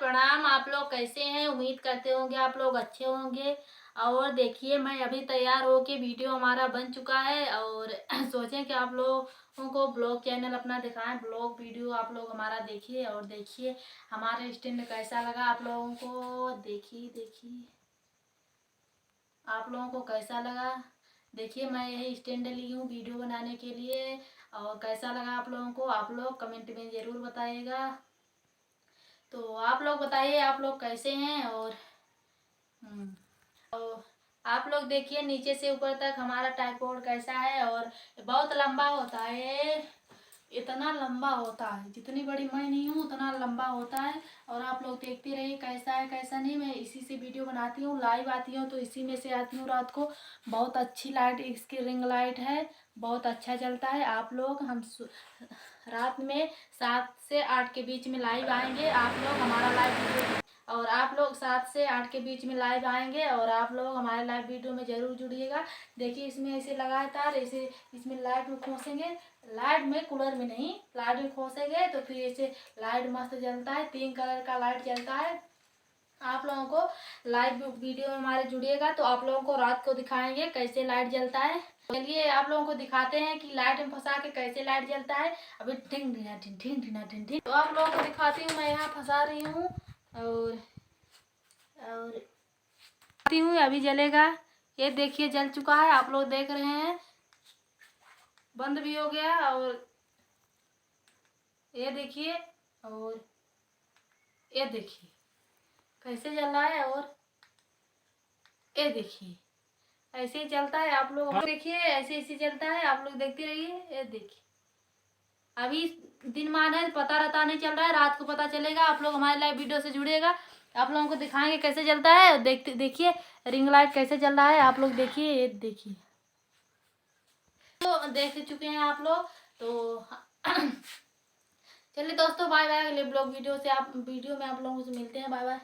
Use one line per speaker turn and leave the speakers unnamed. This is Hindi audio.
प्रणाम। आप लोग कैसे हैं? उम्मीद करते होंगे आप लोग अच्छे होंगे। और देखिए मैं अभी तैयार होके वीडियो हमारा बन चुका है और सोचें कि आप लोगों को ब्लॉग चैनल अपना दिखाएं। ब्लॉग वीडियो आप लोग हमारा देखिए और देखिए हमारे स्टैंड कैसा लगा आप लोगों को। देखिए आप लोगों को कैसा लगा। देखिए मैं यही स्टैंड ली हूँ वीडियो बनाने के लिए। और कैसा लगा आप लोगों को आप लोग कमेंट में ज़रूर बताइएगा। तो आप लोग बताइए आप लोग कैसे हैं। और आप लोग देखिए नीचे से ऊपर तक हमारा ट्राइपॉड कैसा है। और बहुत लंबा होता है, इतना लंबा होता है, जितनी बड़ी मैं नहीं हूँ उतना लंबा होता है। और आप लोग देखते रहिए कैसा है कैसा नहीं। मैं इसी से वीडियो बनाती हूँ, लाइव आती हूँ तो इसी में से आती हूँ रात को। बहुत अच्छी लाइट इसकी रिंग लाइट है, बहुत अच्छा चलता है। आप लोग रात में 7 से 8 के बीच में लाइव आएंगे आप लोग हमारा लाइव वीडियो। और आप लोग 7 से 8 के बीच में लाइव आएंगे और आप लोग हमारे लाइव वीडियो में ज़रूर जुड़िएगा। देखिए इसमें ऐसे लगा है तार, ऐसे इसमें लाइट में खोसेंगे, लाइट में कूलर में नहीं, लाइट में खोसेंगे तो फिर ऐसे लाइट मस्त जलता है। 3 कलर का लाइट जलता है। आप लोगों को लाइव वीडियो में हमारे जुड़िएगा तो आप लोगों को रात को दिखाएंगे कैसे लाइट जलता है। चलिए आप लोगों को दिखाते हैं कि लाइट में फंसा के कैसे लाइट जलता है। अभी ढिंग ढिंगा ढिंग ढिंग ढिंगा ढिंग ढिंग। तो आप लोगों को दिखाती हूँ, मैं यहाँ फंसा रही हूँ और दिखाती हूँ अभी जलेगा। ये देखिए जल चुका है, आप लोग देख रहे हैं, बंद भी हो गया। और ये देखिए, और ये देखिए कैसे जल रहा है। और ये देखिए ऐसे ही चलता है। आप लोग देखिए ऐसे ऐसे चलता है, आप लोग देखते रहिए। ये देखिए अभी दिन मान है, पता रहता नहीं चल रहा है, रात को पता चलेगा। आप लोग हमारे लाइव वीडियो से जुड़िएगा, आप लोगों को दिखाएंगे कैसे चलता है। देखते देखिए रिंग लाइट कैसे चल रहा है, आप लोग देखिए। ये देखिए तो देख चुके हैं आप लोग। तो चलिए दोस्तों बाय बाय। अगले ब्लॉग वीडियो में आप लोगों से मिलते हैं। Bye bye.